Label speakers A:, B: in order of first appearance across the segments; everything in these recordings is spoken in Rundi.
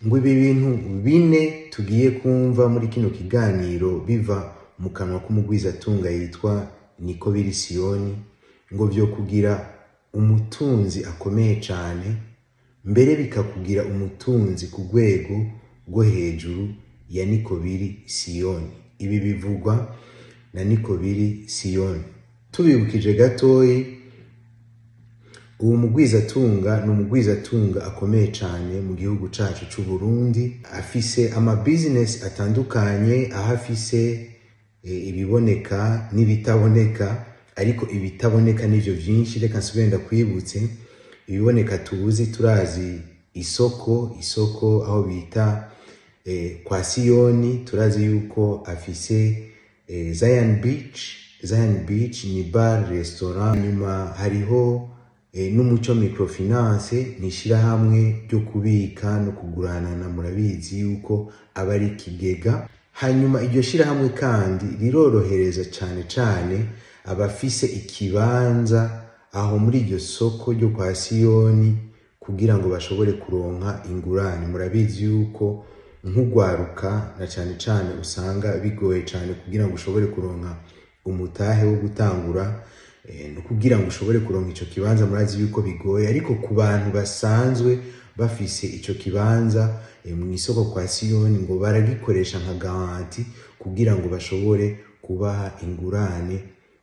A: ngo ibi bintu bine tugiye kumva muri kino kiganiro biva mu kanwa k'umugwizatunga yitwa Nikobiri Siyoni ngo vyo kugira umutunzi akomeye cyane, mbere bikakugira umutunzi ku rwego rwo hejuru ya Nikobiri Siyoni. Ibi bivugwa na Nikobiri Siyoni. Tubibukije gatoyi, uwo mugwizatunga ni umugwizatunga akomeye cyane mu gihugu cacu c'u Burundi, afise ama business atandukanye, aho afise ibiboneka n'ibitaboneka, ariko ibitaboneka nivyo vyinshi. Reka nsubire ndakwibutse ibiboneka tuzi, turazi isoko aho bita kwa Siyoni, turazi yuko afise Zion Beach ni bar restaurant. Nyuma hariho n'umuco microfinance, nishira hamwe ryo kubika no kuguranana, murabizi yuko aba ari kigega. Hanyuma iryo shira hamwe kandi rirorohereza cyane abafise ikibanza aho muri iryo soko ryo kwa Siyoni kugira ngo bashobore kuronka ingurane. Murabizi yuko nk'ugwaruka na cyane usanga bigoye cyane kugira ngo ushobore kuronka umutahe wo gutangura, no kugira ngo ushobore kuronka ico kibanza murazi yuko bigoye. Ariko ku bantu basanzwe bafise ico kibanza mu isoko kwa Siyoni, ngo baragikoresha nka garanti kugira ngo bashobore kubaha ingurane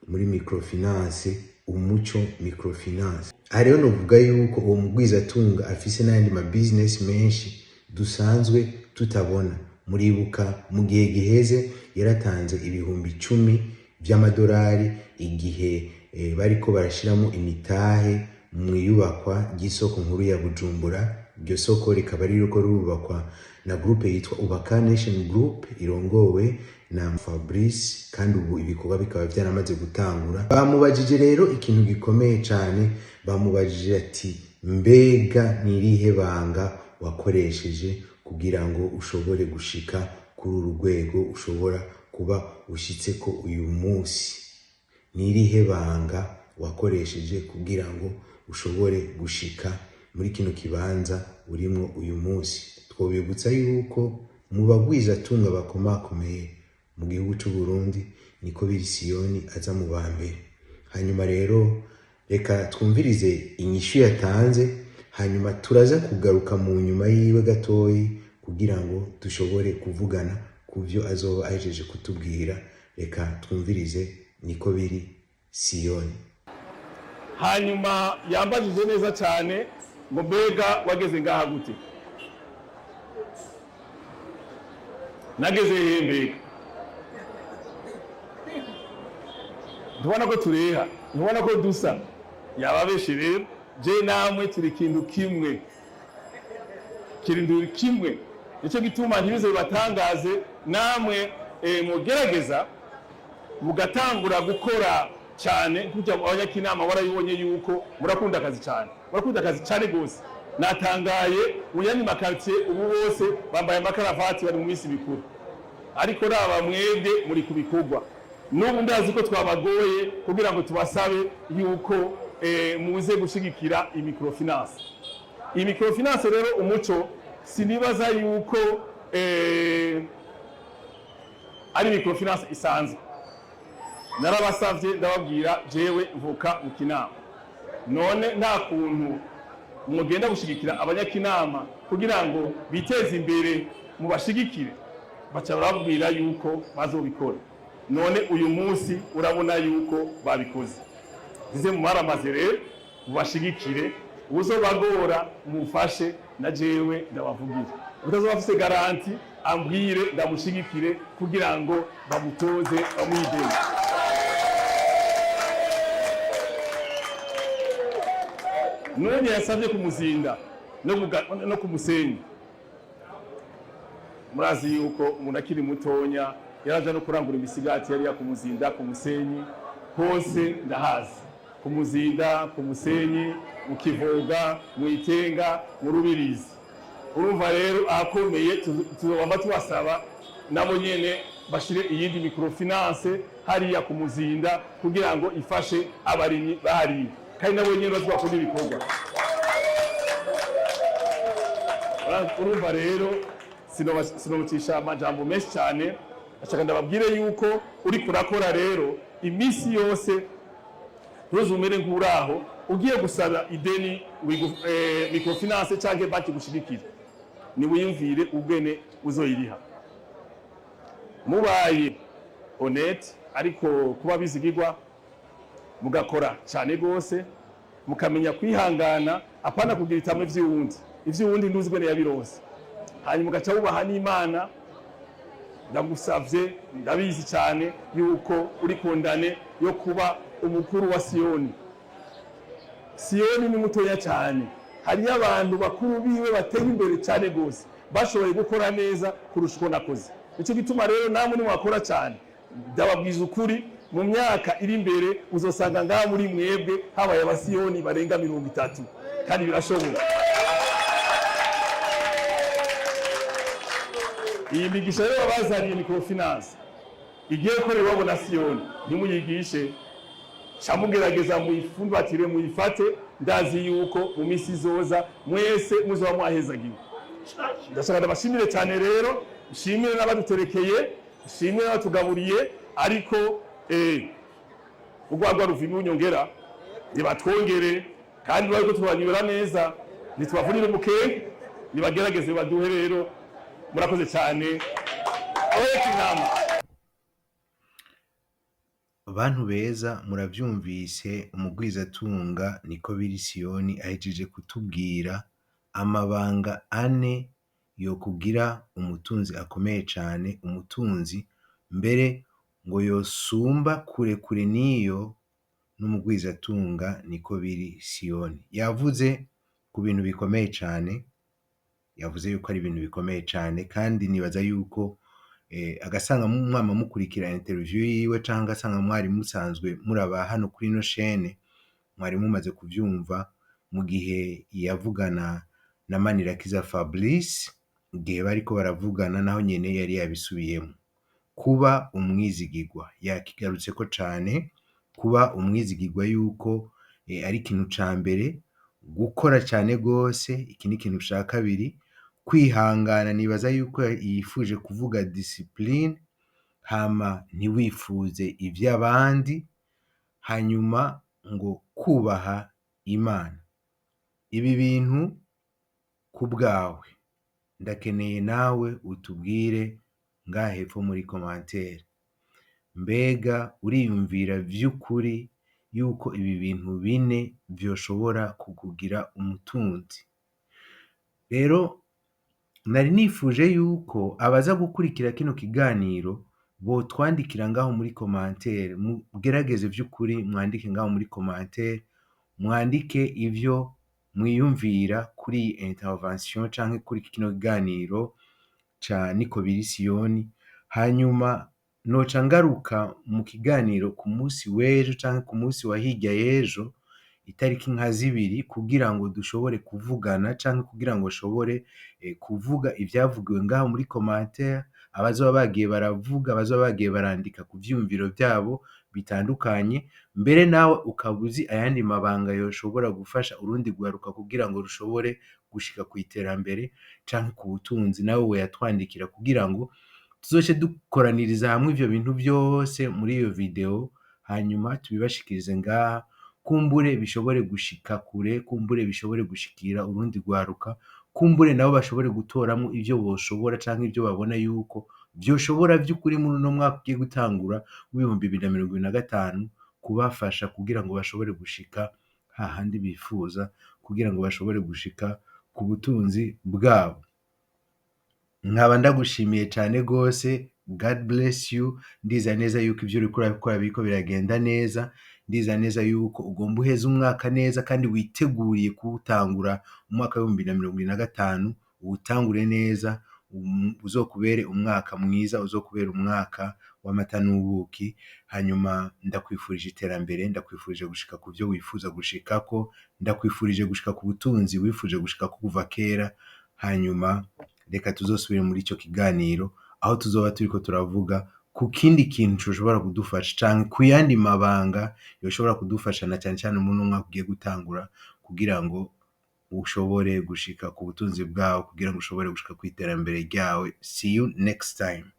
A: muri microfinance, umuco microfinance. Rero novuga yuko uwo mugwizatunga afise n'ayandi ma business menshi dusanzwe tutabona. Muribuka mu gihe giheze yaratanze ibihumbi 10 by'amadolari igihe bariko barashiramo imitahe mu iyubakwa ry'isoko nkuru ya Bujumbura. Iryo soko rikaba ririko rubakwa na groupe yitwa Ubaka Nation Group irongowe na Fabrice, kandi ubu ibikorwa bikaba byaramaze gutangura. Bamubajije rero ikintu gikomeye cyane, bamubajije ati mbega nirihe banga wakoresheje kugira ngo ushobore gushika kuri uru rwego ushobora kuba ushitse ko uyu munsi? Nirihe banga wakoresheje kugira ngo ushobore gushika muri kino kibanza urimo uyu munsi? Twobibutsa yuko mu bagwizatunga bakomakomeye mu gihugu c'u Burundi Nikobiri Siyoni aza mu bambere. Hanyuma rero reka twumvirize inyishu yatanze, hanyuma turaza kugaruka mu nyuma yiwe gatoyi kugira ngo dushobore kuvugana kuvyo azoba ahejeje kutubwira. Reka twumvirize Nikobiri Siyoni.
B: Hanyuma yambajije neza cyane ngo mbega wageze ngaha gute? Nageze he mbega? Ndubona ko tureha, ndubona ko dusa. Yababeshe rero, je namwe turi kintu kimwe. Kirindu kimwe. Nico gituma ntibize bibatangaze namwe mugerageza mugatangura gukora cyane. Kujya abanyakinama warayibonye yuko murakunda akazi cyane, murakunda akazi cyane gose. Natangaye uyani makartier ubu bose bambaye amakaravati bari mu minsi mikuru, ariko raba mwebwe muri kubikorwa. N'ubu ndazi ko twabagoye kugira ngo tubasabe yuko muze gushigikira imicrofinance. Imicrofinance rero umuco sinibaza yuko ari microfinance isanzwe. Narabasavye ndababwira jewe mvuka mu Kinama, none nta kuntu mugenda gushigikira abanyakinama kugira ngo biteze imbere mu bashigikire, baca barabwira yuko bazobikora. None uyu munsi urabona yuko babikoze. Zize mu maramaze rero mubashigikire, uzobagora mufashe na jewe ndabavugire. Utazoba afise garanti ambwire ndamushigikire kugira ngo bamutoze bamwideye. None yasavye kumuzinda no kumusenyi. Murazi yuko umuntu akiri mutonya yaraje no kurangura imisigati yari yakumuzinda ku musenyi hose ndahazi. Kumuzinda ku musenyi, mu Kivoga, mu Itenga, mu Rubirizi. Urumva rero akomeye tuzobamba tubasaba nabo nyene bashire iyindi microfinance hariya kumuzinda kugira ngo ifashe abarimyi bahari, kandi nabo nyene bazwa kuri bikorwa. urumva rero sinomucisha amajambo menshi cyane, ashaka ndababwire yuko uri kurakora rero iminsi yose ntuzumere nk'uraho ugiye gusaba ideni microfinance cyangwa banki gushigikira, ni wiyumvire ubwene uzoyiriha mubaye honnête, ariko kuba bizigirwa mugakora cyane gose, mukamenya kwihangana, apana kugira itamwe ivy'uwundi nduzwe ne yabirose, hanyuma ugaca wubaha n'Imana. Ndagusavye, ndabizi cyane yuko uri kondane yo kuba umukuru wa Siyoni. Siyoni ni mutoya cyane, hari abantu bakuru biwe bateye imbere cyane gose, bashoboye gukora neza kurusha uko nakoze. Nico gituma rero namwe nimwakora cyane, ndababwiza ukuri, mu myaka iri imbere uzosanga ngaha muri mwebwe habaye abasiyoni barenga 30, kandi birashoboka. Iyi migisha rero babazaniye microfinance igiye korera wabo na Siyoni, ntimuyigishe camugerageza muyifumbatire muyifate, ndazi yuko mu misi izoza mwese muzoba mwahezagiwe. Ndashaka ndabashimire cyane rero, nshimire n'abaduterekeye, nshimire n'abatugaburiye, ariko urwagwa ruvimwe unyongera nibatwongere, kandi bariko tubanyura neza, nitubavunire umukenge, nibagerageze baduhe rero. Murakoze cyane abareka inama.
A: Bantu beza, muravyumvise umugwizatunga Nikobiri Siyoni ahejeje kutubwira amabanga 4 yo kugira umutunzi akomeye cyane, umutunzi mbere ngo yosumba kure niyo n'umugwizatunga Nikobiri Siyoni. Yavuze ku bintu bikomeye cyane, yavuze yuko ari ibintu bikomeye cyane, kandi nibaza yuko agasanga mwama mukurikira interview yiwe cyangwa asanga mwari musanzwe muraba hano kuri no chaîne, mwari mumaze kuvyumva mu gihe yavugana na Manirakiza Fabrice, igihe bariko baravugana naho nyene yari yabisubiyemo. Kuba umwizigirwa yakigarutse ko cyane, kuba umwizigirwa yuko ari ikintu ca mbere, gukora cyane gose iki ni ikintu ca kabiri, kwihangana. Nibaza yuko yifuje kuvuga discipline, hama ntiwifuze ivy'abandi, hanyuma ngo kubaha Imana. Ibi bintu kubwawe ndakeneye nawe utubwire ngaha hepfo muri commentaire, mbega uriyumvira vy'ukuri yuko ibi bintu 4 vyoshobora kukugira umutunzi? Rero nari nifuje yuko abaza gukurikira kino kiganiro botwandikira ngaho muri commentaire, mugerageze vy'ukuri mwandike ngaho muri commentaire, mwandike ivyo mwiyumvira kuri intervention canke kuri kino kiganiro ca Nikobiri Siyoni. Hanyuma noca ngaruka mu kiganiro ku munsi w'ejo canke ku munsi wa hirya y'ejo, itariki nka 2, kugira ngo dushobore kuvugana canke kugira ngo shobore kuvuga ivyavugiwe ngaho muri commentaire, abazoba bagiye baravuga, abazoba bagiye barandika ku vyumviro vyabo bitandukanye, mbere nawe ukabuzi ayandi mabanga yoshobora gufasha urundi gwaruka kugira ngo rushobore gushika ku iterambere canke ku butunzi, nawe we yatwandikira kugira ngo tuzoce dukoraniriza hamwe ivyo bintu byose muri iyo video, hanyuma tubibashikirize ngaha, kumbure bishobore gushika kure, kumbure bishobore gushikira urundi gwaruka, kumbure nabo bashobore gutoramo ivyo boshobora canke ivyo babona yuko vyoshobora vy'ukuri muri uno mwaka ugiye gutangura w'ibihumbi 2025, kubafasha kugira ngo bashobore gushika hahandi bifuza, kugira ngo bashobore gushika ku butunzi bwabo. Nkaba ndagushimiye cyane gose, God bless you. Ndiza neza yuko ivyo uriko urakora biriko biragenda neza, ndiza neza yuko ugomba uheza umwaka neza kandi witeguriye kuwutangura umwaka wa 2025, uwutangure neza, uzokubere umwaka mwiza, uzokubera umwaka w'amata n'ubuki. Hanyuma ndakwifurije iterambere, ndakwifurije gushika ku vyo wifuza gushikako, ndakwifurije gushika ku butunzi wifuje gushika kuva kera. Hanyuma reka tuzosubire muri ico kiganiro aho tuzoba turiko turavuga ku kindi kintu coshobora kudufasha canke ku yandi mabanga yoshobora kudufasha, na cyane cyane mu mwaka ugiye gutangura, kugira ngo ushobore gushika ku butunzi bwawe, kugira ngo ushobore gushika ku iterambere ryawe. See you next time.